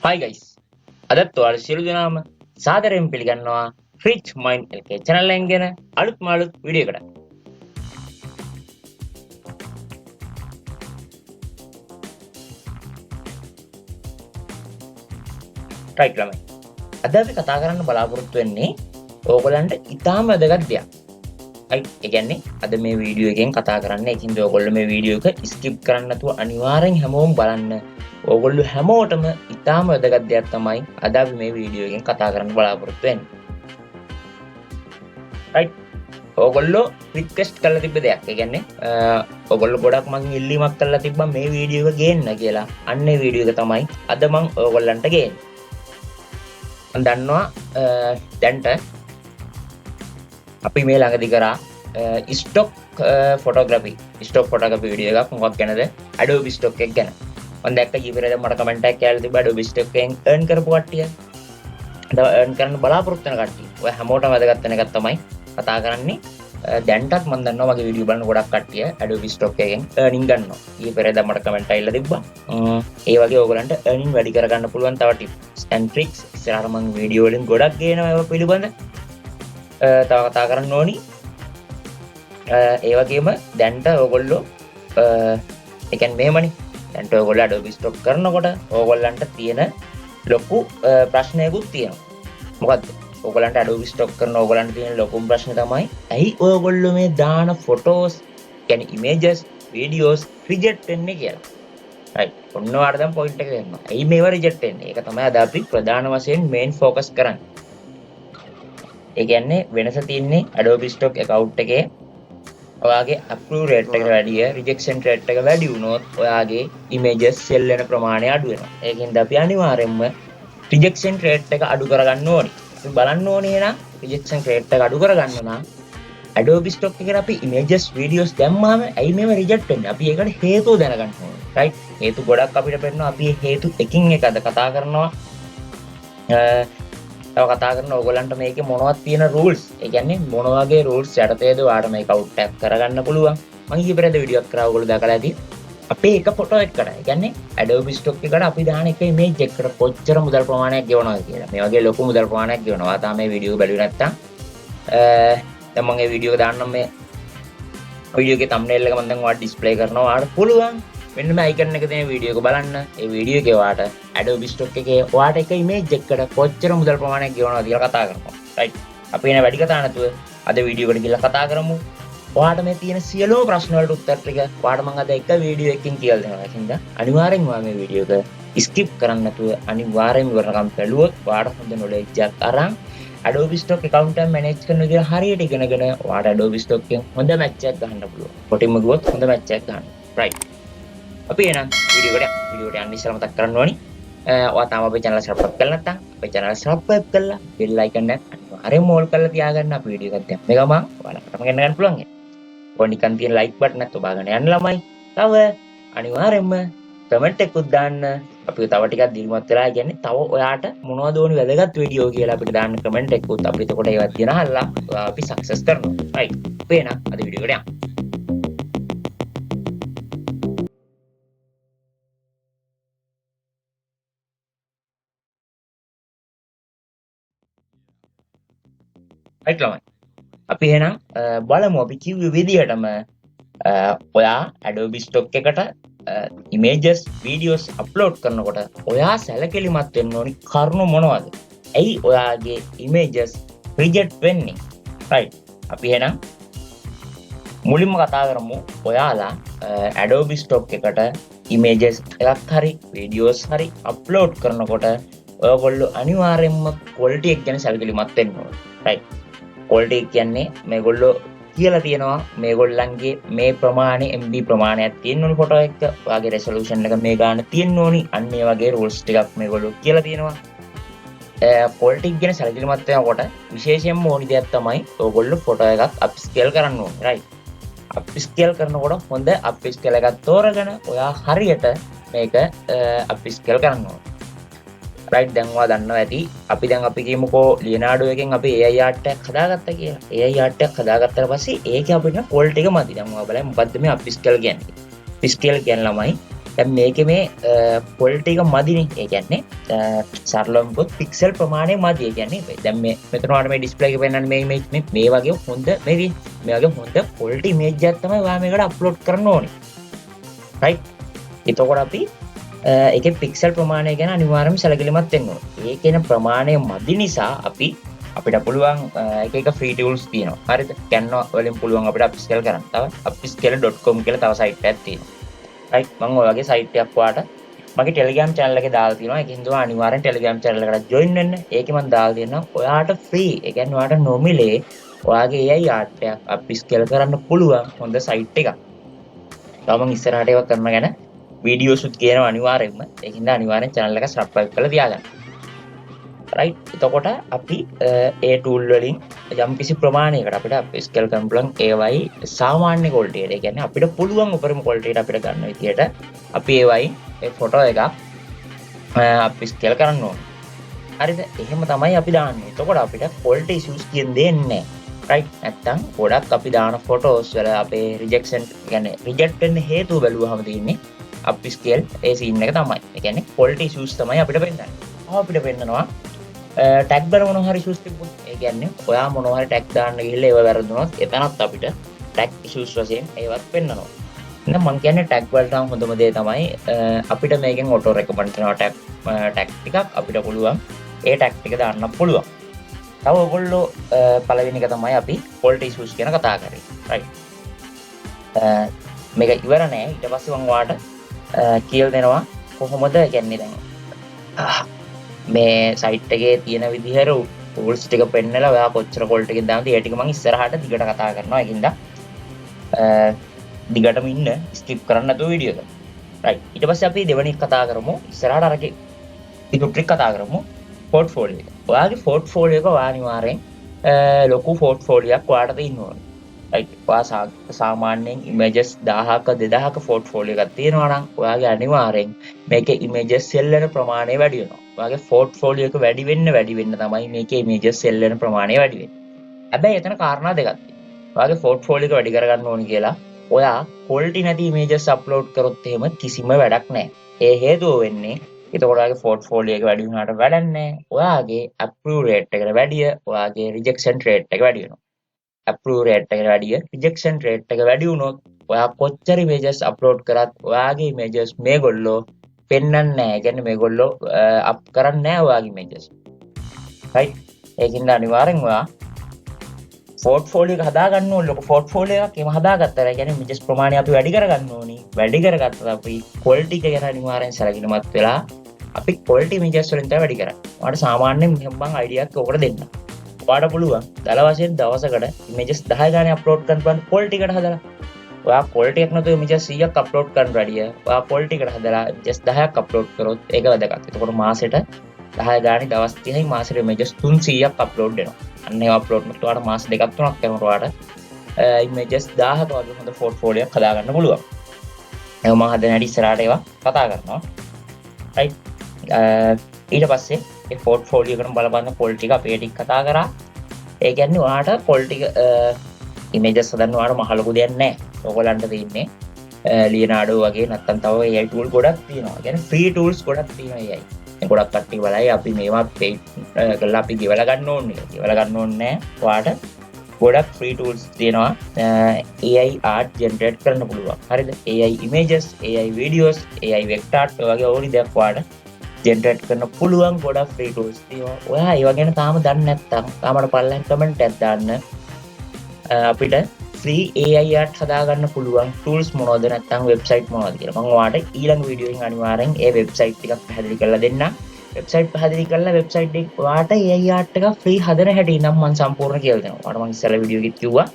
Hi guys. අදත් ඔයාලා සියලු දෙනාම සාදරයෙන් පිළිගන්නවා Rich Mind LK channel එකෙන් ගෙන අලුත් මාළුත් වීඩියෝ එකකට. right ළමයි. අද අපි කතා කරන්න බලාපොරොත්තු වෙන්නේ ඕගොල්ලන්ට ඉතාම වැදගත් දෙයක්. right ඒ කියන්නේ අද මේ වීඩියෝ එකෙන් කතා කරන්නේ ඒකින්ද ඕගොල්ලෝ මේ වීඩියෝ එක skip කරන්න නැතුව අනිවාර්යෙන් හැමෝම බලන්න. ඕගොල්ලෝ හැමෝටම ඉතාම වැදගත් දෙයක් තමයි අද අපි මේ වීඩියෝ එකෙන් කතා කරන්න බලාපොරොත්තු වෙන්නේ. right ඕගොල්ලෝ රික්වෙස්ට් කරලා තිබ්බ දෙයක්. ඒ කියන්නේ ඕගොල්ලෝ ගොඩක් මං ඉල්ලීමක් කරලා තිබ්බා මේ වීඩියෝ එක ගේන්න කියලා. අන්න ඒ වීඩියෝ එක තමයි අද මං ඕගොල්ලන්ට ගේන්නේ. මම දන්නවා දැන්ට අපි මේ ළඟදී කරා ස්ටොක් ෆොටෝග්‍රැෆි වීඩියෝ එකක් මොකක් ගැනද? Adobe stock එක ගැන. මම දැක්ක ඊපෙරේද මට කමෙන්ට් එකක් කියලා තිබ්බා Adobe stock එකෙන් earn කරපු කට්ටිය. earn කරන්න බලාපොරොත්තු වෙන කට්ටිය. ඔය හැමෝටම වැදගත් වෙන එකක් තමයි කතා කරන්නේ. දැන්ටත් මම දන්නවා මගේ වීඩියෝ බලන ගොඩක් කට්ටිය Adobe stock එකෙන් earning ගන්නවා. ඊපෙරේද මට කමෙන්ට් එකක් තිබ්බා. ඒ වගේ ඕගලන්ට earning වැඩි කරගන්න පුළුවන් තව tips and tricks ඉස්සරහට මම වීඩියෝ වලින් ගොඩක් ගේනවා ඒවා පිළිබඳ. තව කතා කරන්න ඕනි. ඒ වගේම දැන්ට ඕගොල්ලෝ ඒ කියන්නේ මෙහෙමනේ. දැන්ට ඕගොල්ලෝ Adobe stock කරනකොට ඕගොල්ලන්ට තියෙන ලොකු ප්‍රශ්නයකුත් තියෙනවා. මොකද්ද? ඕගොල්ලන්ට Adobe stock කරන ඕගොල්ලන්ට තියෙන ලොකුම ප්‍රශ්නේ තමයි ඇයි ඕගොල්ලෝ මේ දාන photos කියන්නේ images videos reject වෙන්නේ කියලා. right ඔන්න ඔයාලට දැන් point එක දෙන්නවා. ඇයි මේවා reject වෙන්නේ? ඒක තමයි අද අපි ප්‍රධාන වශයෙන් main focus කරන්නේ. ඒ කියන්නේ වෙනස තියෙන්නේ Adobe stock account එකේ ඔයාගේ approve rate එක වැඩිය rejection rate එක වැඩි වුණොත් ඔයාගේ images sell වෙන ප්‍රමාණය අඩු වෙනවා. ඒකින්ද අපි අනිවාර්යයෙන්ම rejection rate එක අඩු කරගන්න ඕනේ. අපි බලන්න ඕනේ නම් rejection rate එක අඩු කරගන්න නම් Adobe stock එකට අපි images videos දැම්මාම ඇයි මේව reject වෙන්නේ? අපි ඒකට හේතුව දැනගන්න ඕනේ. right හේතු ගොඩක් අපිට පේනවා. අපි හේතු එකින් එක අද කතා කරනවා. තව කතා කරන ඕගොල්ලන්ට මේකේ මොනවද තියෙන rules. ඒ කියන්නේ මොන වගේ rules යටතේද ඔයාලට මේක out ටැප් කරගන්න පුළුවන්. මම ඊපෙරේද වීඩියෝ එකක් කරා ඕගොල්ලෝ දැකලා ඇති. අපේ එක ෆොටෝ එකකට. ඒ කියන්නේ Adobe stock එකට අපි දාන එක image එකකට කොච්චර මුදල් ප්‍රමාණයක් ගෙවනවද කියලා. මේ වගේ ලොකු මුදල් ප්‍රමාණයක් ගෙවනවා. තාම මේ වීඩියෝ එක බැලුවේ නැත්තම් දැන් මම මේ වීඩියෝ එක දාන්නම්. මේ වීඩියෝ එකේ thumbnail එක මම දැන් ඔයාලට display කරනවා. ඔයාලට පුළුවන් මෙන්න මේ icon එක තියෙන වීඩියෝ එක බලන්න. ඒ වීඩියෝ එකේ ඔයාලට Adobe stock එකේ ඔයාලට එක image එකකට කොච්චර මුදල් ප්‍රමාණයක් ගෙවනවද කියලා කතා කරනවා. right අපි එන වැඩි කතා නැතුව අද වීඩියෝ එකට ගිහලා කතා කරමු. ඔයාලට මේ තියෙන සියලුම ප්‍රශ්න වලට උත්තර ටික ඔයාලට මම අද එක වීඩියෝ එකකින් කියලා දෙනවා. ඒකින්ද අනිවාර්යෙන්ම ඔයා මේ වීඩියෝ එක skip කරන්න නැතුව අනිවාර්යෙන්ම ඉවරනකම් බැලුවොත් ඔයාලට හොඳ knowledge එකක් අරන් Adobe stock account එක manage කරන විදිහ හරියට ඉගෙනගෙන ඔයාලට Adobe stock එකෙන් හොඳ match එකක් ගන්න පුළුවන්. කොටින්ම ගියොත් හොඳ match එකක් ගන්න. right අපි එන වීඩියෝ එකට යන්න ඉස්සෙල්ලා මතක් කරන්න ඕනි. ඔයා තාම අපේ channel subscribe කරලා නැත්නම් අපේ channel subscribe කරලා bell icon එක අනිවාර්යෙන්ම all කරලා තියාගන්න. අපි වීඩියෝ එකක් දැම්ම ගමන් ඔයාලටම ගන්න පුළුවන්. නිකන් තියෙන like button එකත් ඔබාගෙන යන්න ළමයි. තව අනිවාර්යයෙන්ම comment එකකුත් දාන්න. අපි තව ටිකක් දිනුවත් වෙලා කියන්නේ තව ඔයාට මොනවද ඕනි වැදගත් වීඩියෝ කියලා අපිට දාන්න comment එකකුත් අපි එතකොට ඒවත් දිනහල්ලා අපි success කරනවා. right අපි එන අද වීඩියෝ එකට යමු. right ළමයි අපි එහෙනම් බලමු අපි කිව්ව විදිහටම ඔයා Adobe stock එකට images videos upload කරනකොට ඔයා සැලකිලිමත් වෙන්න ඕනි කරුණු මොනවද? ඇයි ඔයාගේ images reject වෙන්නේ? right අපි එහෙනම් මුලින්ම කතා කරමු ඔයාලා Adobe stock එකට images එකක් හරි videos හරි upload කරනකොට ඔයගොල්ලෝ අනිවාර්යයෙන්ම quality එක ගැන සැලකිලිමත් වෙන්න ඕනේ. right quality කියන්නේ මේගොල්ලෝ කියලා තියෙනවා මේගොල්ලන්ගේ මේ ප්‍රමාණය MB ප්‍රමාණයක් තියෙන්න ඕනි ෆොටෝ එක. ඔයාගේ resolution එක මේ ගාන තියෙන්න ඕනි. අන්න ඒ වගේ rules ටිකක් මේගොල්ලෝ කියලා තියෙනවා. quality ගැන සැලකිලිමත් වෙනකොට විශේෂයෙන්ම ඕනි දෙයක් තමයි ඔයගොල්ලෝ ෆොටෝ එකක් upscale කරන්න ඕනේ. right upscale කරනකොට හොඳ upscale එකක් තෝරගෙන ඔයා හරියට මේක upscale කරන්න ඕනේ. right දැන් ඔයා දන්නවා ඇති අපි කියමුකෝ ලියනාඩෝ එකෙන් අපි AI art එකක් හදාගත්තා කියලා. AI art එකක් හදාගත්තාට පස්සේ ඒකේ අපිට quality එක මදි. දැන් ඔයා බලන්න මොකද්ද මේ upscale කියන්නේ. upscale කියන්නේ ළමයි දැන් මේකේ මේ quality එක මදිනේ. ඒ කියන්නේ සරලවම කිව්වොත් පික්සල් ප්‍රමාණය මදි. ඒ කියන්නේ දැන් මේ මෙතන ඔයාලට මේ ඩිස්ප්ලේ එකේ පෙන්නන්නේ මේ image මේ වගේ හොඳ මේ වගේ හොඳ quality image එකක් තමයි ඔයා මේකට අප්ලෝඩ් කරන්න ඕනේ. right? එතකොට අපි ඒකේ පික්සල් ප්‍රමාණය ගැන අනිවාර්යයෙන්ම සැලකිලිමත් වෙන්න ඕනේ. ඒකේන ප්‍රමාණය මදි නිසා අපිට පුළුවන් එක free tools තියෙනවා. හරිද? Canva වලින් පුළුවන් අපිට upscale කරන්න. තව upscale.com කියලා තව site එකක් තියෙනවා. right? මම ඔය වගේ site එකක් ඔයාලට මගේ Telegram channel එකේ දාලා තියෙනවා. ඒකෙන් දුවා අනිවාර්යෙන් Telegram channel එකට join වෙන්න. ඒකේ මම දාලා තියෙනවා ඔයාලට free. ඒ කියන්නේ ඔයාලට නොමිලේ ඔයාගේ AI art එකක් upscale කරන්න පුළුවන් හොඳ site එකක්. තව මම ඉස්සරහට ඒවා කරන ගැන වීඩියෝස් උත් කියනවා අනිවාර්යෙන්ම. ඒකින්ද අනිවාර්යෙන් channel එක subscribe කරලා තියාගන්න. right? එතකොට අපි ඒ tool වලින් යම් කිසි ප්‍රමාණයකට අපිට upscale කරන්න පුළුවන් ඒවයි සාමාන්‍ය quality එක. ඒ කියන්නේ අපිට පුළුවන් උපරිම quality එක අපිට ගන්න විදියට අපි ඒවයි ඒ photo එක upscale කරන්න ඕනේ. හරිද? එහෙම තමයි අපි දාන්නේ. එතකොට අපිට quality issues කියන දේ නැහැ. right? නැත්තම් ගොඩක් අපි දාන photos වල අපේ rejection කියන්නේ reject වෙන්න හේතුව බැලුවහම තියෙන්නේ upscale ඒ scene එක තමයි. ඒ කියන්නේ quality issues තමයි අපිට පෙන්නන්නේ. අපිට පෙන්නනවා tag වල මොනවා හරි issues තිබුණොත් ඒ කියන්නේ ඔයා මොනවා හරි tag දාන්න ගිහිල්ලා ඒව වැරදුනොත් එතනත් අපිට tag issues වශයෙන් ඒවත් පෙන්නනවා. එහෙනම් මම කියන්නේ tag වලට හොඳම දේ තමයි අපිට මේකෙන් auto recommend කරනවා tag ටිකක් අපිට පුළුවන් ඒ tag ටික දාන්න පුළුවන්. තව ඔයගොල්ලෝ පළවෙනි එක තමයි අපි quality issues ගැන කතා කරේ. right? මේක ඉවර නෑ. ඊට පස්සේ මම ඔයාලට කියලා දෙනවා කොහොමද කියන්නේ දැන් මේ site එකේ තියෙන විදිහට rules ටික පෙන්නලා ඔයා කොච්චර quality එකකින් දානද ඒ ටික මම ඉස්සරහට දිගට කතා කරනවා. ඒකින්ද දිගටම ඉන්න skip කරන්න නැතුව වීඩියෝ එක. right? ඊට පස්සේ අපි දෙවෙනි එක කතා කරමු. ඉස්සරහට අරගේ ටික කතා කරමු. portfolio එක. ඔයාගේ portfolio එක ඔයා අනිවාර්යෙන් ලොකු portfolio එකක් ඔයාට තියෙන්න ඕනේ. right? ඔයා සාමාන්‍යයෙන් images 1000ක 2000ක portfolio එකක් තියෙනවා නම් ඔයාගේ අනිවාර්යෙන් මේකේ images sell වෙන ප්‍රමාණය වැඩි වෙනවා. ඔයාගේ portfolio එක වැඩි වෙන්න තමයි මේකේ images sell වෙන ප්‍රමාණය වැඩි වෙන්නේ. හැබැයි එතන කාරණා දෙකක් තියෙනවා. ඔයාගේ portfolio එක වැඩි කරගන්න ඕනේ කියලා ඔයා quality නැති images upload කරොත් එහෙම කිසිම වැඩක් නැහැ. ඒ හේතුව වෙන්නේ එතකොට ඔයාගේ portfolio එක වැඩි වුණාට වැඩක් නැහැ. ඔයාගේ approve rate එකට වැඩිය ඔයාගේ rejection rate එක වැඩි වෙනවා. approve rate එකට වැඩිය rejection rate එක වැඩි වුණොත් ඔයා කොච්චර images upload කරත් ඔයාගේ images මේගොල්ලෝ පෙන්වන්නේ නැහැ. ඒ කියන්නේ මේගොල්ලෝ up කරන්නේ නැහැ ඔයාගේ images. right? ඒකින්ද අනිවාර්යෙන් ඔයා portfolio එක හදාගන්න ඕනේ. ලොකු portfolio එකක් එහෙම හදාගත්තා. ඒ කියන්නේ images ප්‍රමාණය අපි වැඩි කරගන්න ඕනි. වැඩි කරගත්තත් අපි quality එක ගැන අනිවාර්යෙන් සැලකිලිමත් වෙලා අපි quality images වලින් තමයි වැඩි කරන්නේ. ඔයාලට සාමාන්‍යයෙන් මෙහෙම මම idea එකක් ඔකට දෙන්න. ඔයාලට පුළුවන් දල වශයෙන් දවසකට images 10 ගානේ upload කරන්න පුළුවන් quality එකට හදලා. ඔයා quality එකක් නැතුව images 100ක් upload කරන්න වැඩිය ඔයා quality එකට හදලා images 10ක් upload කරොත් ඒක වැදගත්. එතකොට මාසෙට 10 ගානේ දවස් 30යි මාසෙට images 300ක් upload වෙනවා. අන්න ඒව upload කරනකොට ඔයාලට මාස දෙකක් තුනක් යනකොට ඔයාලට images 1000ක වගේ හොඳ portfolio එකක් හදාගන්න පුළුවන්. ඒක මම හදන හැටි ඉස්සරහට ඒවා කතා කරනවා. right? ඊට පස්සේ ඒ portfolio එකට බලපන්න quality එක අපි ටික කතා කරා. ඒ කියන්නේ ඔයාලට quality images හදන්න ඔයාලට මහ ලොකු දෙයක් නැහැ. ඔයගොල්ලන්ට තියෙන්නේ Leonardo වගේ නැත්තම් තව AI tool ගොඩක් තියෙනවා. ඒ කියන්නේ free tools ගොඩක් තියෙනවා AI. ඒ ගොඩක් කට්ටිය බලයි අපි මේවා pay කරලා අපි ගෙවලා ගන්න ඕනේ. ගෙවලා ගන්න ඕනේ නැහැ. ඔයාලට ගොඩක් free tools තියෙනවා AI art generate කරන්න පුළුවන්. හරිද? AI images, AI videos, AI vector art වගේ ඕනි දෙයක් ඔයාලට generate කරන්න පුළුවන් ගොඩක් free tools තියෙනවා. ඔයා ඒව ගැන තාම දන්නේ නැත්නම් තාමට පල්ලෙන් comment එකක් දාන්න. අපිට free AI art හදාගන්න පුළුවන් tools මොනවද නැත්නම් website මොනවද කියලා මම ඔයාලට ඊළඟ වීඩියෝ එකෙන් අනිවාර්යෙන් ඒ website ටිකක් පැහැදිලි කරලා දෙන්නම්. website පැහැදිලි කරලා website එක ඔයාලට AI art එක free හදන හැටි නම් මම සම්පූර්ණ කියලා දෙනවා. ඔයාලට මම ඉස්සෙල්ලා වීඩියෝ එකේ කිව්වා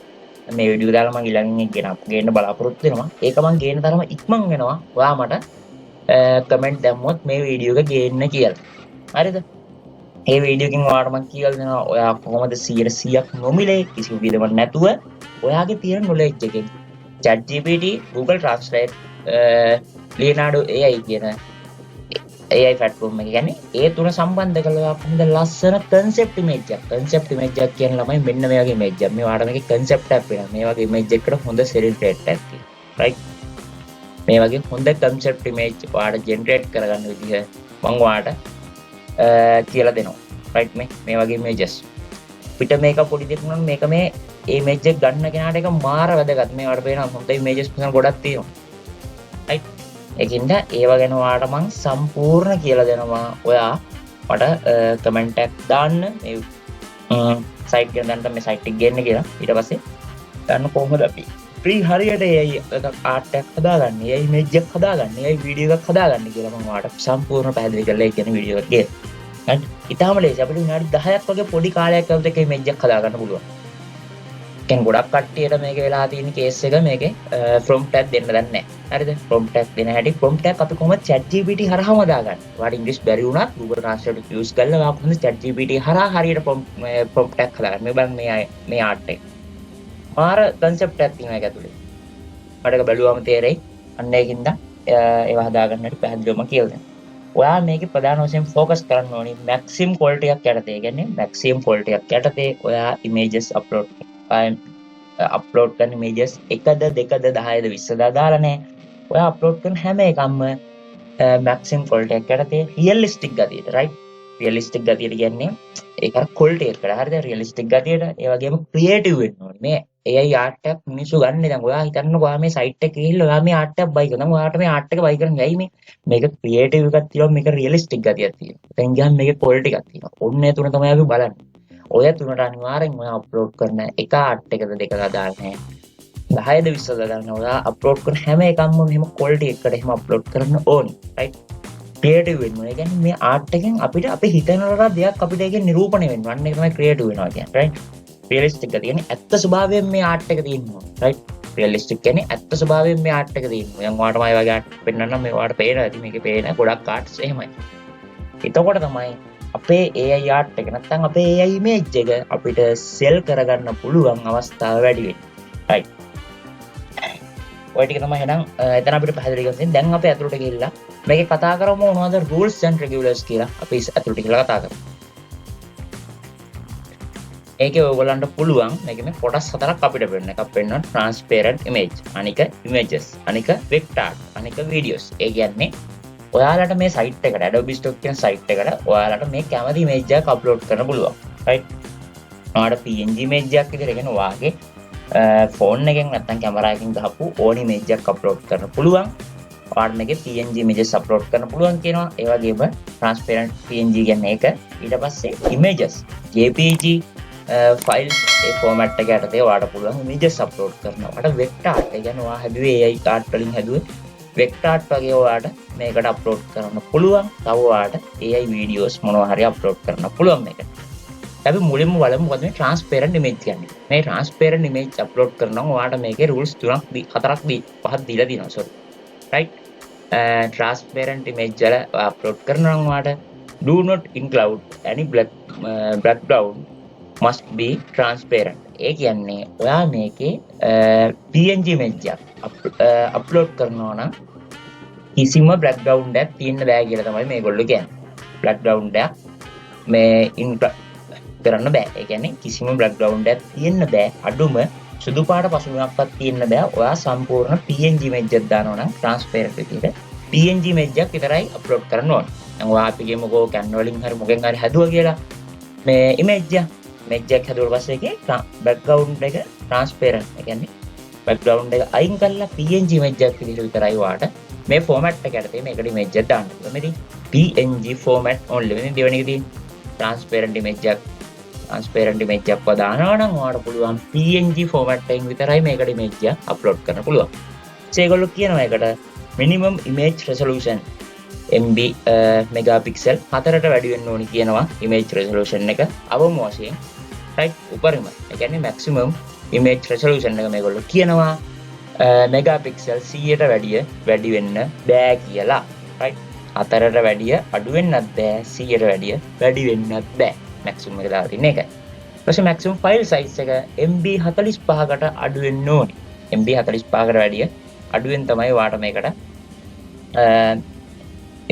මේ වීඩියෝ දාලා මම ඊළඟින් ගේන්න බලාපොරොත්තු වෙනවා. ඒක මම ගේන තරම ඉක්මන් වෙනවා. ඔයා මට කමෙන්ට් දැම්මොත් මේ වීඩියෝ එක ගේන්න කියලා. හරිද? මේ වීඩියෝ එකෙන් ඔයාලට මම කියලා දෙනවා ඔයා කොහොමද 100%ක් නොමිලේ කිසිම විදිහකට නැතුව ඔයාගේ තියෙන knowledge එකෙන් ChatGPT, Google Translate, Leonardo AI කියන AI platform එක කියන්නේ ඒ තුන සම්බන්ධ කරලා කොහොමද ලස්සන concept image එකක් කියන ළමයි මෙන්න මේ වගේ image එකක්. මේ ඔයාලට මේකේ concept එකක් වෙනවා. මේ වගේ image එකකට හොඳ selling rate එකක් තියෙනවා. right? මේ වගේ හොඳ concept image ඔයාලට generate කරගන්න විදිහ මම ඔයාලට කියලා දෙනවා. right මේ වගේ images පිට මේක පොඩි දෙයක් නම් මේක මේ image එක ගන්න කෙනාට එක මාර වැදගත්. මේ වලට පේන හොඳ images ගොඩක් තියෙනවා. right ඒකින්ද ඒව ගැන ඔයාලට මම සම්පූර්ණ කියලා දෙනවා. ඔයා මට කමෙන්ට් එකක් දාන්න මේ සයිට් එක දැන් මේ සයිට් එක ගේන්න කියලා. ඊට පස්සේ ගන්න කොහොමද අපි free හරියට AI ආර්ට් එකක් හදාගන්නේ, AI image එකක් හදාගන්නේ, AI වීඩියෝ එකක් හදාගන්නේ කියලා මම ඔයාලට සම්පූර්ණ පැහැදිලි කරලා ඒ කියන්නේ වීඩියෝ එකේ. හරි. ඊටාම ලේසි. අපිට විනාඩි 10ක් වගේ පොඩි කාලයක් ඇතුළත එක image එකක් හදාගන්න පුළුවන්. කියන්නේ ගොඩක් කට්ටියට මේක වෙලා තියෙන කේස් එක මේකේ prompt එකක් දෙන්න දන්නේ නැහැ. හරිද? prompt එකක් දෙන හැටි prompt එකක් අපි කොහොමද ChatGPT හරහාම දාගන්නේ. ඔයාලට ඉංග්‍රීසි බැරි වුණත් Google Translate use කරලා ඔයා කොහොමද ChatGPT හරහා හරියට prompt එකක් හදාගන්නේ. මේ බලන්න මේ ආර්ට් එක. මාර concept එකක් තියෙනවා ඒක ඇතුලේ. මට ඒක බැලුවම තේරෙයි. අන්න ඒකින්ද ඒව හදාගන්නට පැහැදිලිවම කියලා දෙනවා. ඔයා මේකේ ප්‍රධාන වශයෙන් ફોකස් කරන්න ඕනේ maximum quality එකක් යටතේ. ඒ කියන්නේ maximum quality එකක් යටතේ ඔයා images upload කරන images 1ද 2ද 10ද 20ද දාලා නැහැ. ඔයා upload කරන හැම එකක්ම maximum quality එකක් යටතේ realistic ගතියට right realistic ගතියට කියන්නේ ඒක අර quality එකට හරිද realistic ගතියට ඒ වගේම creative වෙන්න ඕනේ. මේ AI art එකක් මිනිස්සු ගන්න දැන් ඔයා හිතන්නකෝ ඔයා මේ site එකේ ගිහිල්ලා ඔයා මේ art එකක් buy කරනවා. ඔයාට මේ art එක buy කරන්නේ ඇයි මේක creative එකක් තියෙනවා මේක realistic ගතියක් තියෙනවා. දැන් ගියාම මේකේ quality එකක් තියෙනවා. ඔන්න ඒ තුන තමයි අපි බලන්නේ. ඔය තුනට අනිවාර්යෙන් ඔයා අප්ලෝඩ් කරන එක ආර්ට් එකද දෙකද දාන්නේ 10ද 20ද දාන්න ඔයා අප්ලෝඩ් කරන හැම එකක්ම මෙහෙම ක්වොලිටි එකකට එහෙම අප්ලෝඩ් කරන්න ඕනි රයිට් ක්‍රියේටිව් වෙන්න ඕනේ. ඒ කියන්නේ මේ ආර්ට් එකෙන් අපිට අපි හිතනවලා දෙයක් අපිට ඒකෙන් නිරූපණය වෙන්න. අන්න ඒක තමයි ක්‍රියේටිව් වෙනවා කියන්නේ රයිට් රියලිස්ටික් එක කියන්නේ ඇත්ත ස්වභාවයෙන් මේ ආර්ට් එක තියෙනවා රයිට් රියලිස්ටික් කියන්නේ ඇත්ත ස්වභාවයෙන් මේ ආර්ට් එක තියෙනවා. දැන් ඔයාලට මම වගේ ආර්ට් පෙන්නන්නම් මේ ඔයාලට පේනවා ඇති මේකේ පේන ගොඩක් ආර්ට්ස් එහෙමයි. එතකොට තමයි අපේ AI art එක නැත්නම් අපේ AI image එක අපිට sell කරගන්න පුළුවන් අවස්ථාව වැඩි වෙන්නේ. right. ඔය ටික තමයි එහෙනම් එතන අපිට පැහැදිලි කරගන්න. දැන් අපි අතුලට ගිහිල්ලා මේකේ කතා කරමු මොනවද rules and regulars කියලා. අපි අතුලට ගිහිල්ලා කතා කරමු. ඒකේ ඔයගොල්ලන්ට පුළුවන් මේකේ මේ කොටස් හතරක් අපිට වෙන්න. එකක් වෙන්න transparent image, අනික images, අනික vector, අනික videos. ඒ කියන්නේ ඔයාලට මේ සයිට් එකට Adobe Stock කියන සයිට් එකට ඔයාලට මේ කැමති image එකක් අප්ලෝඩ් කරන්න පුළුවන්. right. ඔයාලට PNG image එකක් විදිහට කියන ඔයාගේ ෆෝන් එකෙන් නැත්නම් කැමරා එකකින් ගහපු ඕන image එකක් අප්ලෝඩ් කරන්න පුළුවන්. ඔයාලට මේකේ PNG images අප්ලෝඩ් කරන්න පුළුවන් කියනවා. ඒ වගේම transparent PNG කියන්නේ ඒක. ඊට පස්සේ images JPG files ඒ format එක යටතේ ඔයාලට පුළුවන් images අප්ලෝඩ් කරනවා. ඔයාලට vector ඒ කියන්නේ ඔයා හැදුවේ AI art වලින් හැදුවේ vector art වගේ ඔයාලට මේකට අප්ලෝඩ් කරන්න පුළුවන්. තව ඔයාලට AI videos මොනවා හරි අප්ලෝඩ් කරන්න පුළුවන් මේකට. අපි මුලින්ම බලමු මොකද මේ transparent image කියන්නේ. මේ transparent image අප්ලෝඩ් කරනවා ඔයාලට මේකේ rules 3ක් 5ක් දීලා තියෙනවා. sorry. right. transparent image වල අප්ලෝඩ් කරනවා ඔයාලට do not include any background must be transparent. ඒ කියන්නේ ඔයා මේකේ PNG image එකක් අප්ලෝඩ් කරනවා නම් කිසිම බෑග්ග්‍රවුන්ඩ් එකක් තියෙන්න බෑ කියලා තමයි මේගොල්ලෝ කියන්නේ. බෑග්ග්‍රවුන්ඩ් එකක් මේ කරන්න බෑ. ඒ කියන්නේ කිසිම බෑග්ග්‍රවුන්ඩ් එකක් තියෙන්න බෑ. අඩුම සුදු පාට පසුබිමක්වත් තියෙන්න බෑ. ඔයා සම්පූර්ණ PNG image එකක් දානවා නම් transparent විදිහට PNG image එකක් විතරයි අප්ලෝඩ් කරන්න ඕනේ. දැන් ඔයා අපි කියමුකෝ Canva වලින් හරි මොකෙන් හරි හැදුවා කියලා මේ image එකක් හැදුවට පස්සේ ඒකේ බෑග්ග්‍රවුන්ඩ් එක transparent. ඒ කියන්නේ බෑග්ග්‍රවුන්ඩ් එක අයින් කරලා PNG image එකක් විදිහට විතරයි ඔයාට මේ format එක යටතේ මේකට image එකක් දාන්න පුළුවන්. මේ PNG format only. මේ දෙවෙනි එක තියෙන transparent image එකක් දානවා නම් ඔයාලට පුළුවන් PNG format එකෙන් විතරයි මේකට image එක upload කරන්න පුළුවන්. ඒගොල්ලෝ කියනවා ඒකට minimum image resolution MB megapixel 4ට වැඩි වෙන්න ඕනි කියනවා image resolution එක අවම වශයෙන්. right උපරිම. ඒ කියන්නේ maximum image resolution එක මේගොල්ලෝ කියනවා megapixel 100ට වැඩි වෙන්න බෑ කියලා. right 4ට වැඩිය අඩු වෙන්නත් බෑ 100ට වැඩිය වැඩි වෙන්නත් බෑ. maximum එක දාලා තියෙන එකයි. ඊට පස්සේ maximum file size එක MB 45කට අඩු වෙන්න ඕනේ. MB 45කට වැඩිය අඩුවෙන් තමයි ඔයාට මේකට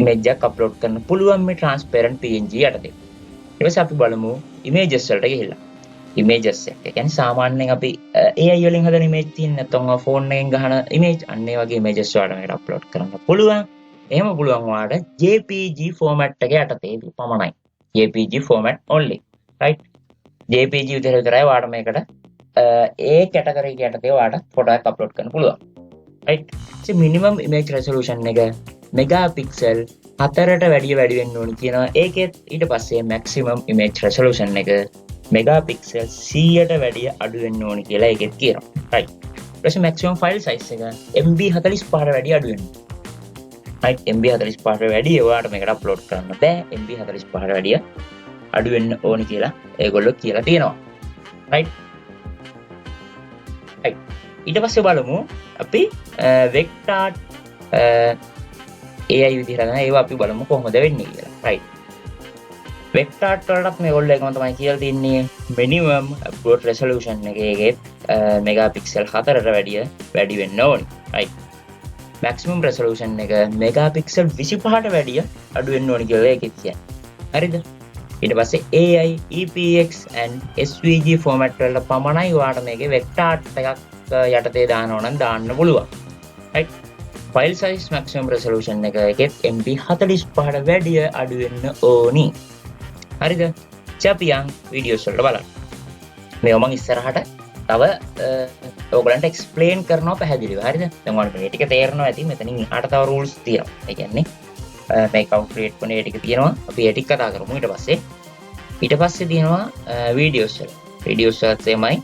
image එකක් අප්ලෝඩ් කරන්න පුළුවන් මේ transparent PNG යටතේ. ඊට පස්සේ අපි බලමු images වලට ගිහිල්ලා. images එක. ඒ කියන්නේ සාමාන්‍යයෙන් අපි AI වලින් හදන image තියෙන නැත්නම් phone එකෙන් ගහන image අන්න ඒ වගේ images ඔයාලට මේකට upload කරන්න පුළුවන්. එහෙම පුළුවන් ඔයාලට JPG format එක යටතේ පමණයි. JPG format only. right? JPG විතරයි ඔයාලට මේකට ඒ category එක යටතේ ඔයාලට photo එකක් upload කරන්න පුළුවන්. right? so minimum image resolution එක megapixel 4ට වැඩි වෙන්න ඕනි කියනවා. ඒකෙත් ඊට පස්සේ maximum image resolution එක megapixel 100ට වැඩිය අඩු වෙන්න ඕනි කියලා ඒකෙත් කියනවා. right. ඊට පස්සේ maximum file size එක MB 45ට වැඩිය අඩු වෙන්න. right. MB 45ට වැඩිය ඔයාලට මේකට upload කරන්න බෑ. MB 45ට වැඩිය අඩු වෙන්න ඕනි කියලා ඒගොල්ලෝ කියලා තියෙනවා. right. right. ඊට පස්සේ බලමු අපි vector AI විදිහට ගන්න ඒවා අපි බලමු කොහොමද වෙන්නේ කියලා. right. vector වලටත් මේගොල්ලෝ එකම තමයි කියලා තින්නේ minimum upload resolution එකේ megapixel 4ට වැඩි වෙන්න ඕනි. right. maximum resolution එක megapixel 25ට වැඩිය අඩු වෙන්න ඕනි කියලා ඒකෙත් කියන්නේ. හරිද? ඊට පස්සේ AI, EPX and SVG format වලට පමණයි ඔයාලට මේකේ vector එකක් යටතේ දානවා නම් දාන්න පුළුවන්. right. file size maximum resolution එකෙත් MB 45ට වැඩිය අඩු වෙන්න ඕනි. හරිද? අපි යන් වීඩියෝස් වලට බලන්න. මේව මම ඉස්සරහට තව ඔයගලන්ට එක්ස්ප්ලেইন කරනවා පැහැදිලිව. හරිද? දැන් ඔයාලට මේ ටික තේරෙනවා ඇති. මෙතනින් එහාට තව rules තියෙනවා. ඒ කියන්නේ මේ account create කරන ඒ ටික තියෙනවා. අපි ඒ ටික කතා කරමු ඊට පස්සේ තියෙනවා වීඩියෝස් වල. වීඩියෝස් වලත් එමයයි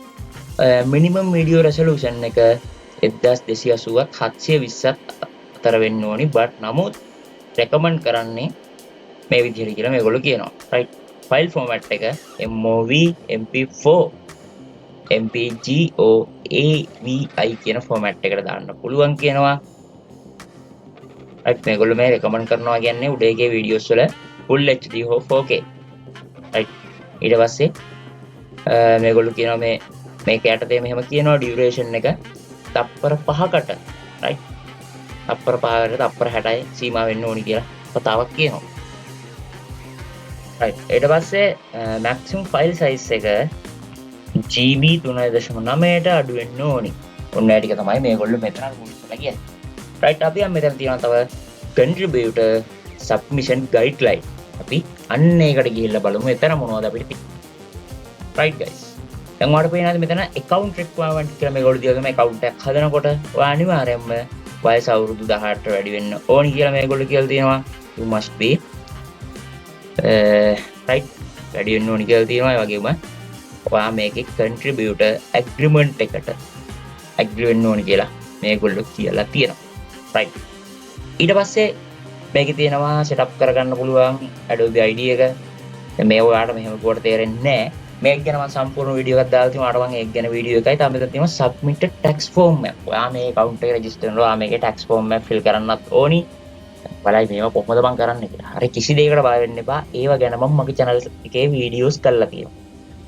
minimum video resolution එක 1280ත් 720ත් අතර වෙන්න ඕනි. but නමුත් recommend කරන්නේ මේ විදිහට කියලා මේගොල්ලෝ කියනවා. right. file format එක MOV, MP4, MPEG, AVI කියන format එකට දාන්න පුළුවන් කියනවා. right. මේගොල්ලෝ මේ recommend කරනවා කියන්නේ උඩ එකේ videos වල full HD හෝ 4K. right. ඊට පස්සේ මේගොල්ලෝ කියනවා මේක යටතේ මෙහෙම කියනවා duration එක තප්පර 5කට right. තප්පර 5කට තප්පර 60යි සීමා වෙන්න ඕනි කියලා කතාවක් කියනවා. right. ඊට පස්සේ maximum file size එක GB 3.9ට අඩු වෙන්න ඕනි. ඔන්න ඒ ටික තමයි මේගොල්ලෝ මෙතන rules වල කියන්නේ. right. අපි මෙතන තියෙනවා තව contributor submission guideline. අපි අන්න ඒකට ගිහිල්ලා බලමු එතන මොනවද අපිට තියෙන්නේ. right guys. දැන් ඔයාලට පේනවාද මෙතන account requirement කියලා මේගොල්ලෝ දියලා තමයි account එකක් හදනකොට ඔයා අනිවාර්යයෙන්ම වයස අවුරුදු 18ට වැඩි වෙන්න ඕනි කියලා මේගොල්ලෝ කියලා තියෙනවා. you must be right වැඩි වෙන්න ඕනි කියලා තියෙනවා. ඒ වගේම ඔයා මේකේ contributor agreement එකට agree වෙන්න ඕනි කියලා මේගොල්ලෝ කියලා තියෙනවා. right. ඊට පස්සේ මේකේ තියෙනවා setup කරගන්න පුළුවන් Adobe ID එක. මේ ඔයාලට මෙහෙම කොට තේරෙන්නේ නැහැ. මේක ගැන මම සම්පූර්ණ වීඩියෝ එකක් දාලා තියෙනවා. ඔයාලට මම ඒක ගැන වීඩියෝ එකයි තාම මෙතන තියෙනවා submitted tax form එක. ඔයා මේ account එක register කරනවා. ඔයා මේකේ tax form එක fill කරන්නත් ඕනි. බලයි මේවා කොහොමද මම කරන්නේ කියලා. හරි කිසි දෙයකට බය වෙන්න එපා. ඒව ගැන මම මගේ channel එකේ වීඩියෝස් කරලා තියෙනවා.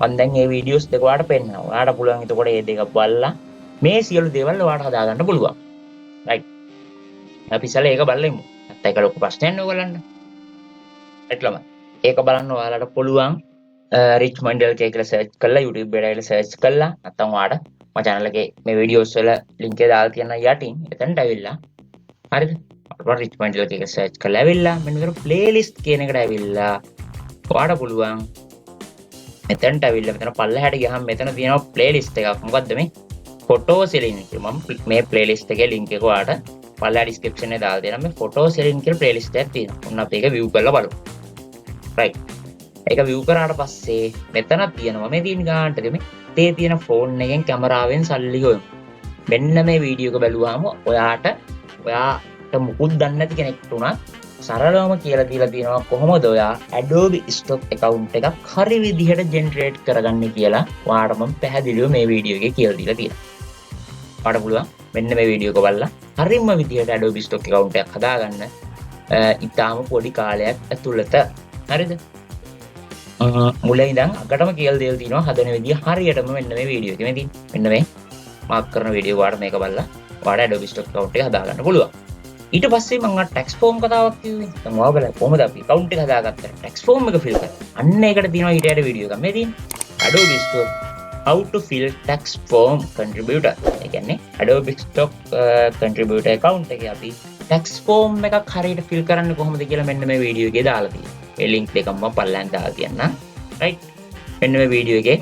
මම දැන් මේ වීඩියෝස් දෙක ඔයාලට පෙන්නනවා. ඔයාලට පුළුවන් එතකොට මේ දෙක බලලා මේ සියලු දේවල් ඔයාලට හදාගන්න පුළුවන්. right. අපි ඉස්සෙල්ලා ඒක බලමු. නැත්නම් ඒක ලොකු ප්‍රශ්නයක් නේ ඔයගලන්ට. එట్లම ඒක බලන්න ඔයාලට පුළුවන් Richmond LK කියලා search කරලා YouTube එකට ඇවිල්ලා search කරලා නැත්නම් ඔයාලට මම channel එකේ මේ videos වල link එක දාලා තියෙන යටින් එතනට ඇවිල්ලා හරිද? ඔයාලට Richmond LK එක search කරලා ඇවිල්ලා මෙන්න මෙතන playlist කියන එකට ඇවිල්ලා ඔයාලට පුළුවන් මෙතනට ඇවිල්ලා මෙතන පල්ලෙහාට ගියාම මෙතන තියෙනවා playlist එකක්. මොකද්ද මේ? photo selling කියලා. මම මේ playlist එකේ link එක ඔයාලට පල්ලෙහා description එකේ දාලා දෙනවා. මේ photo selling කියලා playlist එකක් තියෙනවා. ඔන්න අපි ඒක view කරලා බලමු. right. ඒක view කරාට පස්සේ මෙතන තියෙනවා මේ තියෙන ගානට මේ තියෙන ෆෝන් එකෙන් කැමරාවෙන් සල්ලි හොයමු. මෙන්න මේ වීඩියෝ එක බැලුවාම ඔයාට මුකුත් දන්නේ නැති කෙනෙක්ට උනත් සරලවම කියලා දීලා තියෙනවා කොහොමද ඔයා Adobe Stock account එකක් හරි විදිහට generate කරගන්නේ කියලා ඔයාට මම පැහැදිලිව මේ වීඩියෝ එකේ කියලා දීලා තියෙනවා. ඔයාට පුළුවන් මෙන්න මේ වීඩියෝ එක බලලා හරිම විදිහට Adobe Stock account එකක් හදාගන්න ඉතාලම පොඩි කාලයක් ඇතුළත. හරිද? මුලින් ඉඳන් අගටම කියලා දෙල් තියෙනවා හදන විදිය හරියටම මෙන්න මේ වීඩියෝ එකේ මේ මෙන්න මේ මාක් කරන වීඩියෝ ඔයාලට මේක බලලා ඔයාලට Adobe Stock account එක හදාගන්න පුළුවන්. ඊට පස්සේ මම tax form කතාවක් කිව්වේ. දැන් ඔයාලා බලන්න කොහොමද අපි account එක හදාගත්තේ tax form එක fill කරන්නේ. අන්න ඒකට තියෙනවා ඊට යට වීඩියෝ එකක් මේ තියෙන්නේ. Adobe Stock how to fill tax form contributor. ඒ කියන්නේ Adobe Stock contributor account එකේ අපි tax form එකක් හරියට fill කරන්නේ කොහොමද කියලා මෙන්න මේ වීඩියෝ එකේ දාලා තියෙනවා. ඒ link දෙක මම පල්ලෙන් දාලා තියන්නම්. right. මෙන්න මේ වීඩියෝ එකේ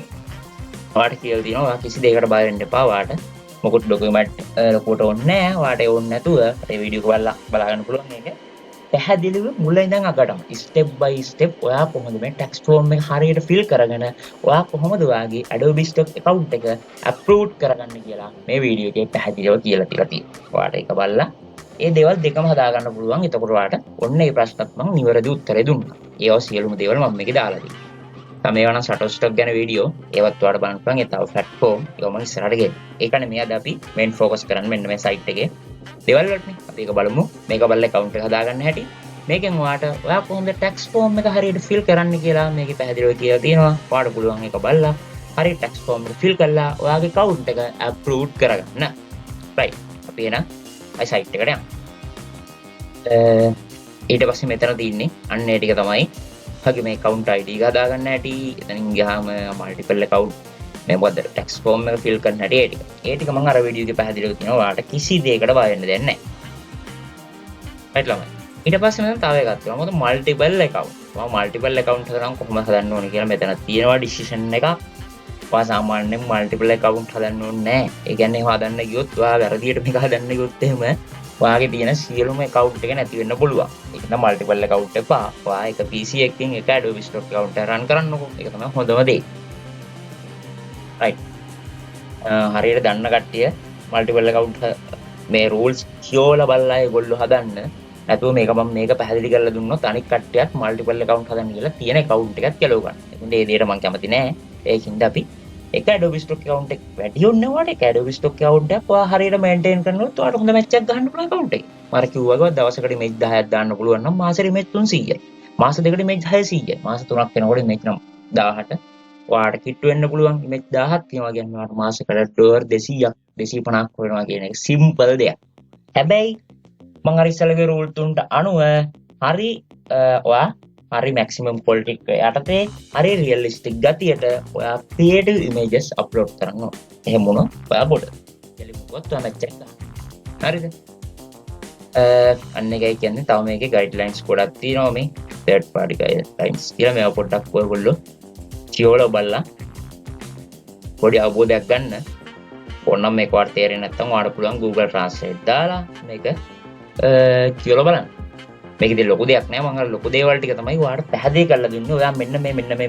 ඔයාලට කියලා තියෙනවා ඔයා කිසි දෙයකට බය වෙන්න එපා. ඔයාලට මොකුත් ડોකියුමන්ට් ලොකුවට ඕනේ නැහැ. ඔයාලට ඒ ඕනේ නැතුව මේ වීඩියෝ එක බලා ගන්න පුළුවන් මේක. පැහැදිලිව මුල ඉඳන් අගටම step by step ඔයා කොහොමද මේ tax form එක හරියට fill කරගෙන ඔයා කොහොමද ඔයාගේ Adobe Stock account එක approve කරගන්නේ කියලා මේ වීඩියෝ එකේ පැහැදිලිව කියලා තියෙනවා. ඔයාලට ඒක බලලා ඒ දේවල් දෙකම හදා ගන්න පුළුවන්. එතකොට ඔයාලට ඔන්න මේ ප්‍රශ්නත් මම නිවැරදි උත්තරේ දුන්නා. ඒවා සියලුම දේවල් මම මේකේ දාලා තියෙනවා. තමයි ඒවා නම් Shutterstock ගැන වීඩියෝ ඒවත් ඔයාලට බලන්න පුළුවන්. ඒ තව platform ඒවා මම ඉස්සරහට ගෙන්න. ඒකනේ මේ අද අපි main focus කරන්නේ මෙන්න මේ site එකේ දේවල් වලටනේ. අපි ඒක බලමු. මේක බලලා account එක හදාගන්න හැටි. මේකෙන් ඔයා කොහොමද tax form එක හරියට fill කරන්න කියලා මේකේ පැහැදිලිව කියලා තියෙනවා. ඔයාලට පුළුවන් ඒක බලලා හරියට tax form එක fill කරලා ඔයාගේ account එක approve කරගන්න. right. අපි එන site එකට යමු. ඊට පස්සේ මෙතන තියෙන්නේ අන්න ඒ ටික තමයි. ඔයාගේ මේ account ID එක හදාගන්න හැටි. එතනින් ගියාම multiple account මේ මොකද tax form එක fill කරන්න හැටි ඒ ටික. ඒ ටික මම අර වීඩියෝ එකේ පැහැදිලිව තියෙනවා. ඔයාලට කිසි දෙයකට බය වෙන්න දෙයක් නැහැ. right ළමයි. ඊට පස්සේ මම තව එකක් තියෙනවා. මොකද multiple account. මම multiple account හදනම් කොහොමද හදන්න ඕනේ කියලා මෙතන තියෙනවා decision එකක්. ඔයා සාමාන්‍යයෙන් multiple account හදන්න ඕනේ නැහැ. ඒ කියන්නේ හදන්න ගියොත් ඔයා වැරදියට මේක හදන්න ගියොත් එහෙම ඔයාගේ තියෙන සියලුම account එක නැති වෙන්න පුළුවන්. ඒක නම් multiple account එපා. ඔයා එක PC එකකින් එක Adobe Stock account එක run කරන්නකෝ. ඒක තමයි හොඳම දේ. right. හරියට දන්න කට්ටිය multiple account මේ rules කියෝලා බලලා ඒගොල්ලෝ හදන්න. නැතුව මේක මම මේක පැහැදිලි කරලා දුන්නොත් අනික් කට්ටියත් multiple account හදන්න කියලා තියෙන account එකත් ගැලව ගන්න. ඒකෙන් ඒ දෙයට මම කැමති නෑ. ඒකින්ද අපි එක Adobe Stock account එක වැඩි ඕනේ වට එක Adobe Stock account එකක් ඔයා හරියට maintain කරනොත් ඔයාලට හොඳ match එකක් ගන්න පුළුවන් account එක. මම කිව්වා වගේ දවසකට image 10ක් දාන්න පුළුවන් නම් මාසෙට image 300යි. මාස දෙකකට image 600යි. මාස 3ක් වෙනකොට image නම් 1000ට ඔයාලට කිට්ටු වෙන්න පුළුවන් image 1000ක් තියෙනවා කියන්නේ ඔයාලට මාසෙකට $200ක් 250ක් වෙනවා කියන එක simple දෙයක්. හැබැයි මම අර ඉස්සලගේ රූල් තුනට අනුව හරි ඔයා හරි maximum quality යටතේ හරි realistic ගතියට ඔයා creative images upload කරන්න ඕන. එහෙම වුණොත් ඔයා බොඩ. එලිමුවත් ඔයා match එක ගන්න. හරිද? අන්න එකයි කියන්නේ තව මේකේ guidelines ගොඩක් තියෙනවා මේ third party guidelines කියලා මේවා පොඩ්ඩක් ඔයගොල්ලෝ කියවලා බලලා පොඩි අවබෝධයක් ගන්න. ඕනනම් මේක වාට තේරෙන්නේ නැත්නම් ඔයාලට පුළුවන් Google Translate දාලා මේක කියලා බලන්න. මේකදී ලොකු දෙයක් නෑ. මම අර ලොකු දේවල් ටික තමයි ඔයාලට පැහැදිලි කරලා දුන්නේ. ඔයා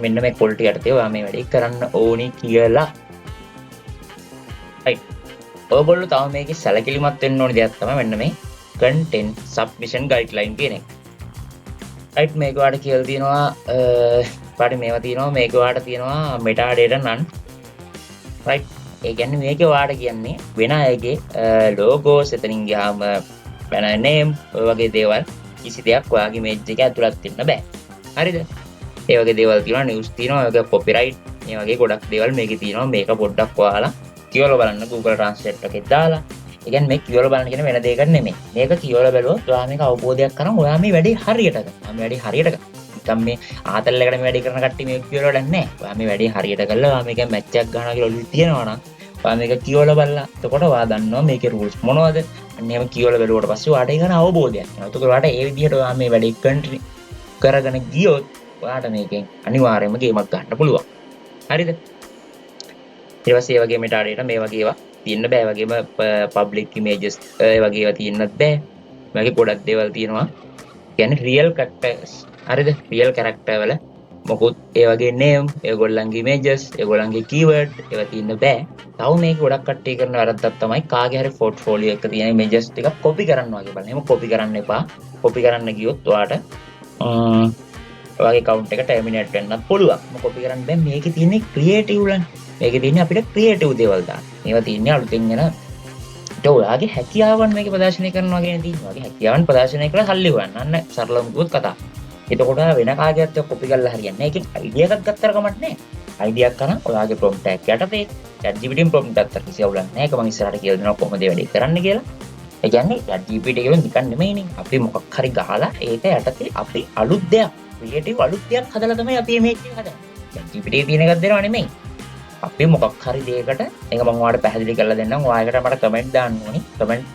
මෙන්න මේ quality යටතේ ඔයා මේ වැඩේ කරන්න ඕනි කියලා. right. ඔයගොල්ලෝ තව මේකේ සැලකිලිමත් වෙන්න ඕනි දෙයක් තමයි මෙන්න මේ content submission guideline කියන එක. right. මේක ඔයාලට කියලා තියෙනවා පාඩි මේවා තියෙනවා. මේක ඔයාලට තියෙනවා metadata none. right. ඒ කියන්නේ මේකේ ඔයාලට කියන්නේ වෙන අයගේ logos එතනින් ගියාම banner name ඔය වගේ දේවල් කිසි දෙයක් ඔයාගේ image එක ඇතුළත් වෙන්න බෑ. හරිද? ඒ වගේ දේවල් තියෙනවා news තියෙනවා ඔයගේ copyright මේ වගේ ගොඩක් දේවල් මේකේ තියෙනවා. මේක පොඩ්ඩක් ඔයාලා කියවලා බලන්න Google Translate එකේ දාලා. ඒ කියන්නේ මේ කියවලා බලන්න කියන වෙන දෙයකට නෙමෙයි. මේක කියවලා බැලුවොත් ඔයා මේක අවබෝධයක් කරන් ඔයා මේ වැඩේ හරියට කරනවා. මේ වැඩේ හරියට කරනවා. නිකන් මේ ආතල් එකට මේ වැඩේ කරන කට්ටිය මේක කියවලා වැඩක් නැහැ. ඔයා මේ වැඩේ හරියට කරලා ඔයා මේක match එකක් ගන්නවා කියලා ඔළුවේ තියෙනවා නම් ඔයා මේක කියවලා බලලා එතකොට ඔයා දන්නවා මේකේ rules මොනවද? අන්න එහෙම කියවලා බැලුවට පස්සේ ඔයාට ඒක අවබෝධයක් එනවා. එතකොට ඔයාට ඒ විදිහට ඔයා මේ වැඩේ කන්ටිනියු කරගෙන ගියොත් ඔයාට මේකෙන් අනිවාර්යයෙන්ම ගේමක් ගන්න පුළුවන්. හරිද? ඊට පස්සේ ඒ වගේ metadata මේ වගේ ඒවා තියෙන්න බෑ. වගේම public images ඒ වගේ ඒවා තියෙන්නත් බෑ. මේකේ ගොඩක් දේවල් තියෙනවා. කියන්නේ real characters. හරිද? real character වල මොකුත් ඒ වගේ name, ඒගොල්ලන්ගේ images, ඒගොල්ලන්ගේ keyword ඒවා තියෙන්න බෑ. තව මේක ගොඩක් කට්ටිය කරන වැරද්දක් තමයි කාගේ හරි portfolio එක තියෙන images ටික copy කරන්න වගේ බලන්න. එහෙම copy කරන්න එපා. copy කරන්න ගියොත් ඔයාට ඔයාගේ account එක terminate වෙන්නත් පුළුවන්. මොකද copy කරන්න බෑ. මේකේ තියෙන්නේ creative ලනේ. මේකේ තියෙන්නේ අපිට creative දේවල් දාන්න. මේවා තියෙන්නේ අලුතෙන් එන ඔයාගේ හැකියාවන් මේක ප්‍රදර්ශනය කරනවා කියන තියෙනවා. ඔයාගේ හැකියාවන් ප්‍රදර්ශනය කරලා සල්ලි ගන්න. අන්න සරලවම කිව්වොත් කතාව. එතකොට වෙන කාගේත් කොපි කරලා හරියන්නේ නැහැ. ඒකෙන් අයිඩියා එකක් ගත්තර කමක් නැහැ. අයිඩියා කරන ඔයාගේ prompt එකක් යටතේ ChatGPT prompt එකක් ගත්තර කිසි අවුලක් නැහැ. ඒක මම ඉස්සරහට කියලා දෙනවා කොහොමද වැඩේ කරන්න කියලා. ඒ කියන්නේ ChatGPT එකෙන් නිකන් නෙමෙයිනේ. අපි මොකක් හරි ගහලා ඒක යටතේ අපි අලුත් දෙයක්, ක්‍රියේටිව් අලුත් දෙයක් හදලා තමයි අපි මේ මේක හදන්නේ. ChatGPT තියෙන එකක් දෙනවා නෙමෙයි. අපි මොකක් හරි දෙයකට ඒක මම ඔයාලට පැහැදිලි කරලා දෙන්නම්. ඔයාලට මට කමෙන්ට් දාන්න ඕනි. කමෙන්ට්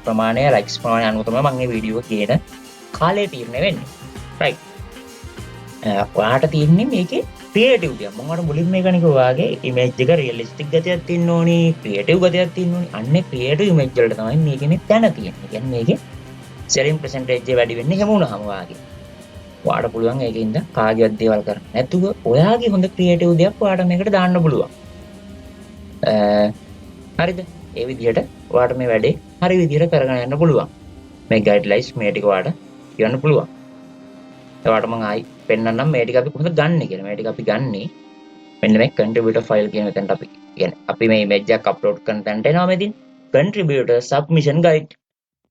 ප්‍රමාණය ලයික්ස් ප්‍රමාණය අනුව තමයි මම මේ වීඩියෝ කියන කාලය තීරණය වෙන්නේ. රයිට්. ඔයාලට තියෙන්නේ මේකේ ක්‍රියේටිව් දෙයක්. මම ඔයාලට මුලින්ම මේකනික ඔයාගේ ඉමේජ් එක රියලිස්ටික් ගතියක් තියෙන්න ඕනි, ක්‍රියේටිව් ගතියක් තියෙන්න ඕනි. අන්නේ ක්‍රියේටිව් ඉමේජ් වලට තමයි මේකේ මේ තැන තියෙන්නේ. කියන්නේ මේකේ සෙලින් පර්සන්ටේජ් එක වැඩි වෙන්නේ හැම වුණාම ඔයාගේ. ඔයාලට පුළුවන් ඒකින්ද කාගේවත් දේවල් කරන්න නැතුව ඔයාගේ හොඳ ක්‍රියේටිව් දෙයක් ඔයාලට මේකට දාන්න පුළුවන්. හරිද? ඒ විදිහට ඔයාලට මේ වැඩේ හරි විදිහට කරගෙන යන්න පුළුවන්. මේ ගයිඩ්ලයින්ස් මේ ටික ඔයාලට කියන්න පුළුවන්. ඔයාලට මම ආයි පෙන්නන්නම් මේ ටික අපි කොහොමද ගන්නෙ කියලා. මේ ටික අපි ගන්නේ මෙන්න මේ contributor file කියන තැනට අපි කියන්නේ අපි මේ image එකක් upload කරන තැනට එනවා මෙදින් contributor submission guide.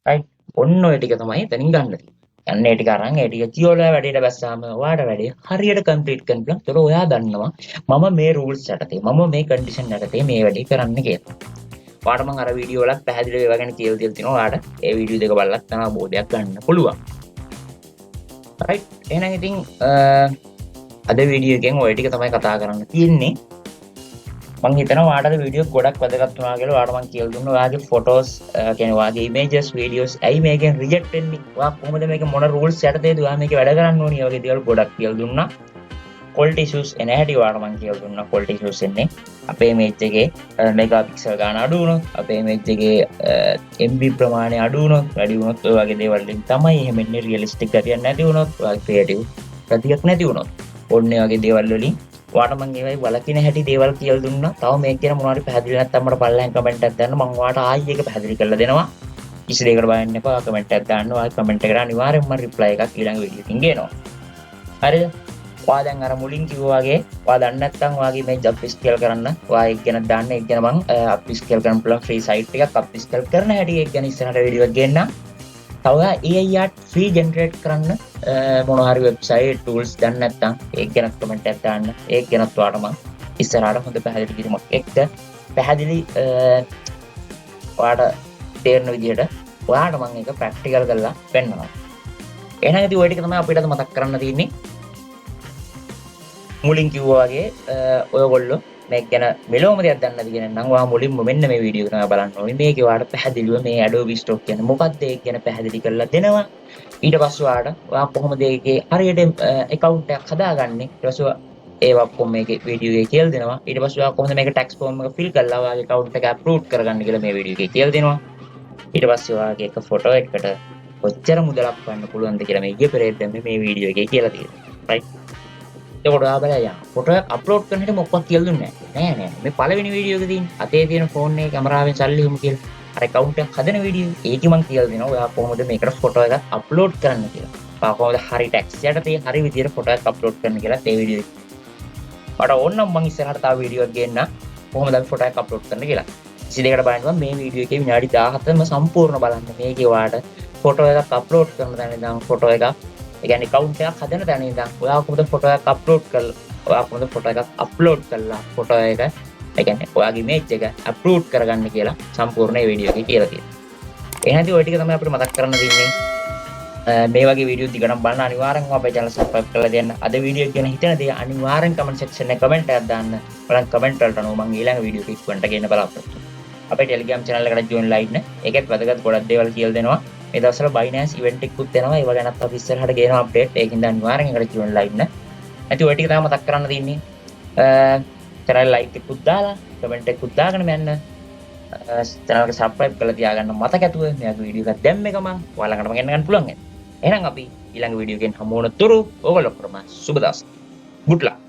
right ඔන්න ඔය ටික තමයි එතනින් ගන්න තියෙන්නේ. යන්න ඒ ටික අරන් ඒ ටික කියවලා වැඩේට බැස්සාම ඔයාට වැඩේ හරියට කම්ප්ලීට් කරන්න පුළුවන්. ඒතර ඔයා දන්නවා මම මේ rules යටතේ මම මේ condition යටතේ මේ වැඩේ කරන්න කියලා. ඔයාට මම අර වීඩියෝ වලත් පැහැදිලිව ඒවා ගැන කියලා තියෙනවා. ඔයාට ඒ වීඩියෝ දෙක බලලා තමයි අවබෝධයක් ගන්න පුළුවන්. right එහෙනම් ඉතින් අද වීඩියෝ එකෙන් ඔය ටික තමයි කතා කරන්න තියෙන්නේ. මම හිතනවා ඔයාලට වීඩියෝ ගොඩක් වැදගත් වුණා කියලා. ඔයාලට මම කියලා දුන්නා ඔයාගේ ෆොටෝස් කියන්නේ ඔයාගේ ඉමේජස් වීඩියෝස් ඇයි මේකෙන් රිජෙක්ට් වෙන්නේ? ඔයා කොහොමද මේක මොන රූල්ස් යටතේද ඔයා මේක වැඩ කරන්න ඕනි? වගේ දේවල් ගොඩක් කියලා දුන්නා. quality issues එන හැටි ඔයාලට මම කියලා දුන්නා. quality issues එන්නේ අපේ ඉමේජ් එකේ මෙගාපික්සල් ගාන අඩු වුණොත්, අපේ ඉමේජ් එකේ MB ප්‍රමාණය අඩු වුණොත්, වැඩි වුණොත් ඔය වගේ දේවල් වලින් තමයි එහෙම එන්නේ. රියලිස්ටික් ගතියක් නැති වුණොත්, ඔයාගේ ක්‍රියේටිව් ගතියක් නැති වුණොත්. ඔන්න ඒ වගේ දේවල් වලින් ඔයාට මම ඒවයි වලකින හැටි දේවල් කියලා දුන්නා. තව මේක ගැන මොනවාරි පැහැදිලි නැත්නම් මට පල්ලෙන් කමෙන්ට් එකක් දාන්න. මම ඔයාට ආයි ඒක පැහැදිලි කරලා දෙනවා. කිසි දෙයකට බය වෙන්න එපා. කමෙන්ට් එකක් දාන්න. ඔයා කමෙන්ට් එකට අනිවාර්යෙන්ම රිප්ලයි එකක් ඊළඟ වීඩියෝ එකකින් ගේනවා. හරිද? ඔයා දැන් අර මුලින් කිව්වා වගේ ඔයා දන්නේ නැත්නම් ඔයාගේ ඉමේජ් අප් ස්කේල් කරන්න ඔයා ඒක ගැන දාන්න. ඒක ගැන මම අප් ස්කේල් කරන්න පුළුවන් ෆ්‍රී සයිට් එකක් අප් ස්කේල් කරන හැටි ඒක ගැන ඉස්සරහට වීඩියෝ එකක් ගේන්නම්. තව AI art free generate කරන්න මොන හරි වෙබ්සයිට් tools දන්නේ නැත්නම් ඒක ගැන කමෙන්ට් එකක් දාන්න. ඒක ගැනත් ඔයාට මම ඉස්සරහට හොඳ පැහැදිලි කිරීමක් එක්ක පැහැදිලි ඔයාට තේරෙන විදිහට ඔයාට මම ඒක ප්‍රැක්ටිකල් කරලා පෙන්නනවා. එහෙනම් ඉතින් ඔය ටික තමයි අපිට අද මතක් කරන්න තියෙන්නේ. මුලින් කිව්වා වගේ ඔයගොල්ලෝ මේක ගැන මෙලොවම දෙයක් දන්නද කියන නම් ඔයා මුලින්ම මෙන්න මේ වීඩියෝ එක තමයි බලන්න ඕනේ. මේකේ ඔයාට පැහැදිලිව මේ Adobe Stock කියන්නේ මොකක්ද ඒක ගැන පැහැදිලි කරලා දෙනවා. ඊට පස්සේ ඔයා කොහොමද ඒකේ හරියට account එකක් හදාගන්නේ. ඊට පස්සේ ඒවා කොහොම මේකේ වීඩියෝ එකේ කියලා දෙනවා. ඊට පස්සේ ඔයා කොහොමද මේක tax form එක fill කරලා ඔයාගේ account එක approve කරගන්න කියලා මේ වීඩියෝ එකේ කියලා දෙනවා. ඊට පස්සේ ඔයාගේ එක ෆොටෝ එකකට කොච්චර මුදලක් ගන්න පුළුවන්ද කියලා මේ ඊයේ පෙරේද මේ වීඩියෝ එකේ කියලා තියෙනවා. right එතකොට ඔයා බලලා යන්න. ෆොටෝ එක අප්ලෝඩ් කරන හැටි මොකක්වත් කියලා දුන්නේ නැහැ. නෑ. මේ පළවෙනි වීඩියෝ එකේ තියෙන අතේ තියෙන ෆෝන් එකේ කැමරාවෙන් සල්ලි හිමු කියලා. අර account එක හදන වීඩියෝ ඒකේ මම කියලා දෙනවා ඔයා කොහොමද මේකට ෆොටෝ එකක් අප්ලෝඩ් කරන්න කියලා. ඔයා කොහොමද හරි ටැක්ස් යටතේ හරි විදියට ෆොටෝ එකක් අප්ලෝඩ් කරන්න කියලා ඒ වීඩියෝ එක. මට ඕනනම් මම ඉස්සරහට තව වීඩියෝ එකක් ගේන්න කොහොමද අපි ෆොටෝ එකක් අප්ලෝඩ් කරන්න කියලා. ඉතින් දෙකට බලන්න මේ වීඩියෝ එකේ විනාඩි 17ම සම්පූර්ණ බලන්න. මේකේ ඔයාට ෆොටෝ එකක් අප්ලෝඩ් කරන තැන ඉඳන් ෆොටෝ එකක් ඒ කියන්නේ account එකක් හදන තැන ඉඳන් ඔයා කොහොමද ෆොටෝ එකක් අප්ලෝඩ් කරලා ඔයා කොහොමද ෆොටෝ එකක් අප්ලෝඩ් කරලා ෆොටෝ එක ඒ කියන්නේ ඔයාගේ image එක අප්ලෝඩ් කරගන්න කියලා සම්පූර්ණ මේ වීඩියෝ එකේ කියලා තියෙනවා. එහෙනම් ඔය ටික තමයි අපිට මතක් කරන්න දෙන්නේ. මේ වගේ වීඩියෝ දිගටම බලන්න අනිවාර්යෙන්ම අපේ channel subscribe කරලා දෙන්න. අද වීඩියෝ එක ගැන හිතන දේ අනිවාර්යෙන් comment section එකේ comment එකක් දාන්න. බලන්න comment වලට අනුව මම ඊළඟ වීඩියෝ එක ඉක්මනට ගේන්න බලාපොරොත්තු වෙනවා. අපේ Telegram channel එකට join ලා ඉන්න. ඒකෙත් වැදගත් ගොඩක් දේවල් කියලා දෙනවා. මේ දවස්වල Binance event එකකුත් එනවා. ඒව ගැනත් අපි ඉස්සරහට ගේනවා update. ඒකින්ද අනිවාර්යෙන් එකට join ලා ඉන්න. නැති ඔය ටික තමයි මතක් කරන්න තියෙන්නේ. channel like එකකුත් දාලා comment එකකුත් දාගෙන යන්න. channel එක subscribe කරලා තියාගන්න මතක ඇතුව මෙයාගේ වීඩියෝ එකක් දැම්ම එක මම ඔයාලකට මම ගන්න පුළුවන්. එහෙනම් අපි ඊළඟ වීඩියෝ එකෙන් හමු වුණ තුරු ඕගොල්ලෝ කරම සුබ දවසක්. good luck.